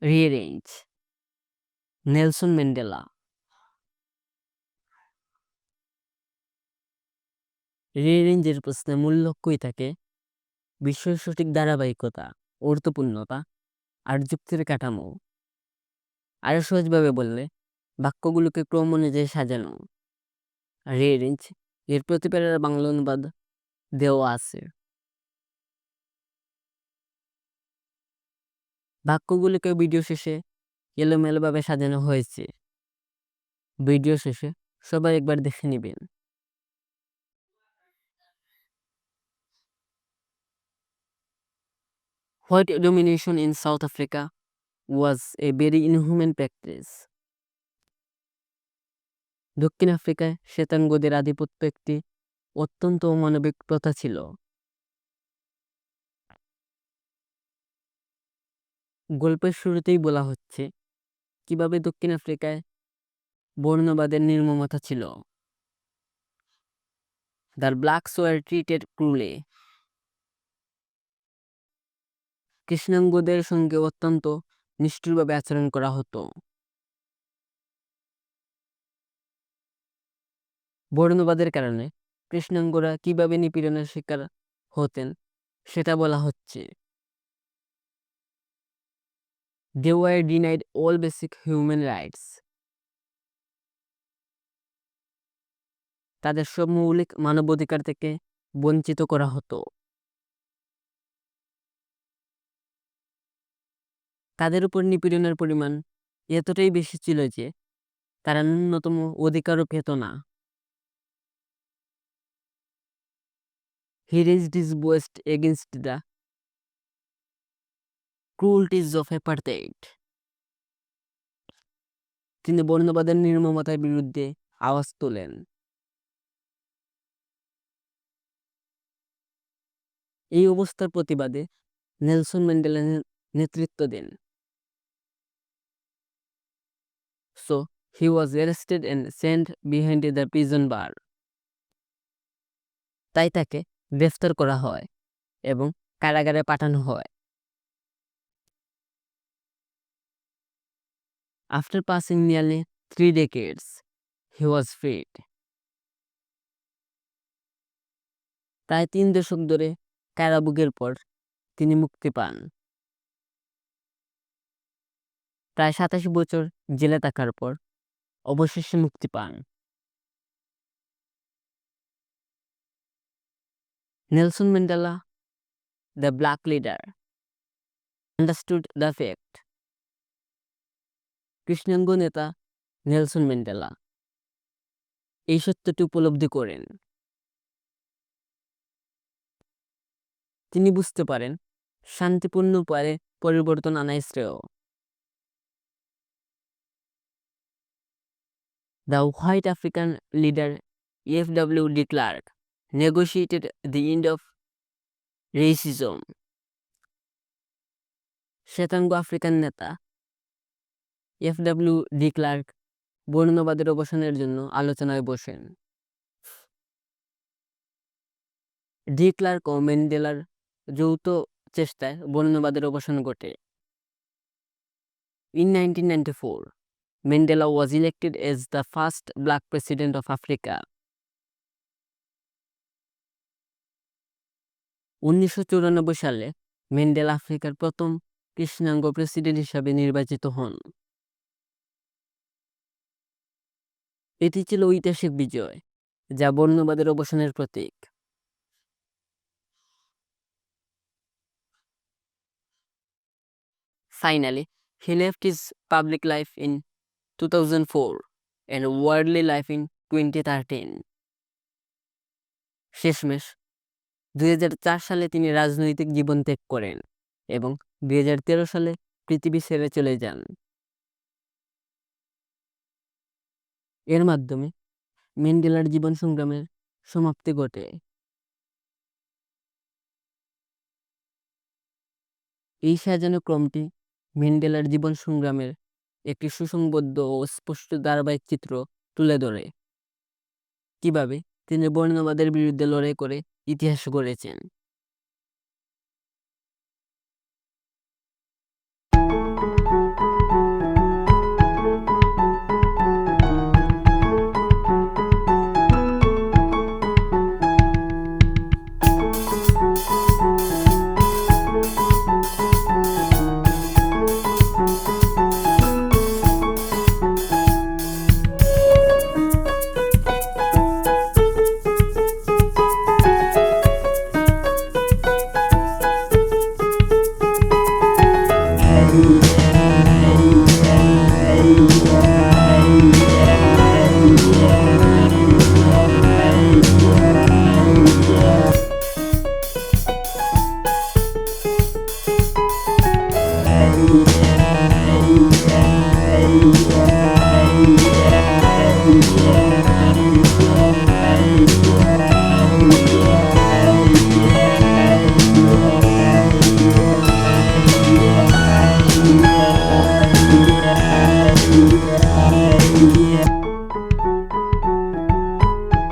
Rearrange. Nelson Mandela. রিয়ারেঞ্জের প্রশ্নে মূল লক্ষ্যই থাকে বিষয়ের সঠিক ধারাবাহিকতা, অর্থপূর্ণতা আর যুক্তির কাঠামো। আরো সহজভাবে বললে বাক্যগুলোকে ক্রম অনুযায়ী সাজানো। রিয়ারেঞ্জ এর প্রতিবারের বাংলা অনুবাদ দেওয়া আছে। বাক্যগুলোকে ভিডিও শেষে এলোমেলোভাবে সাজানো হয়েছে। ভিডিও শেষে সবাই একবার দেখে নেবেন। White domination in South Africa was a very inhuman practice. দক্ষিণ আফ্রিকায় শ্বেতাঙ্গদের আধিপত্য একটি অত্যন্ত অমানবিক প্রথা ছিল। গল্পের শুরুতেই বলা হচ্ছে কিভাবে দক্ষিণ আফ্রিকায় বর্ণবাদের নির্মমতা ছিল। The blacks were treated cruelly. কৃষ্ণাঙ্গদের সঙ্গে অত্যন্ত নিষ্ঠুরভাবে আচরণ করা হতো। বর্ণবাদের কারণে কৃষ্ণাঙ্গরা কিভাবে নিপীড়নের শিকার হতেন সেটা বলা হচ্ছে। They were denied all basic human rights. তাদের সব মৌলিক মানবাধিকার থেকে বঞ্চিত করা হতো। তাদের উপর নিপীড়নের পরিমাণ এতটাই বেশি ছিল যে তারা ন্যূনতম অধিকারও পেত না। He raised his voice against the cruelties of Apartheid. তিনি বর্ণবাদের নির্মমতার বিরুদ্ধে আওয়াজ তোলেন। এই অবস্থার প্রতিবাদে নেলসন ম্যান্ডেলা নেতৃত্ব দেন। So he was arrested and sent behind the prison bar. তাই তাকে গ্রেফতার করা হয় এবং কারাগারে পাঠানো হয়। After passing nearly 3 decades, he was freed. প্রায় 3 দশক ধরে কারাভোগের পর তিনি মুক্তি পান। প্রায় 27 বছর জেলে থাকার পর অবশেষে মুক্তি পান। Nelson Mandela, the black leader, understood the fact. কৃষ্ণাঙ্গ নেতা নেলসন ম্যান্ডেলা এই সত্যটি উপলব্ধি করেন। তিনি বুঝতে পারেন শান্তিপূর্ণ উপায়ে পরিবর্তন আনাই শ্রেয়। The white African leader F.W. de Klerk negotiated the end of racism. শ্বেতাঙ্গ আফ্রিকান নেতা F.W. de Klerk বর্ণবাদের অবসানের জন্য আলোচনায় বসেন। ডি ক্লার্ক ও ম্যান্ডেলার যৌথ চেষ্টায় বর্ণবাদের অবসান ঘটে। In 1994, Mandela was elected as the first black president of Africa. 1994 সালে ম্যান্ডেলা আফ্রিকার প্রথম কৃষ্ণাঙ্গ প্রেসিডেন্ট হিসাবে নির্বাচিত হন। এটি ছিল ঐতিহাসিক বিজয়, যা বর্ণবাদের অবসানের প্রতীক। Finally, he left his public life in 2004 and worldly life in 2013. শেষমেশ 2004 সালে তিনি রাজনৈতিক জীবন ত্যাগ করেন এবং 2013 সালে পৃথিবী ছেড়ে চলে যান। এর মাধ্যমে ম্যান্ডেলার জীবন সংগ্রামের সমাপ্তি ঘটে। এই সাজানো ক্রমটি ম্যান্ডেলার জীবন সংগ্রামের একটি সুসংবদ্ধ ও স্পষ্ট ধারাবাহিক চিত্র তুলে ধরে, কিভাবে তিনি বর্ণবাদের বিরুদ্ধে লড়াই করে ইতিহাস গড়েছেন।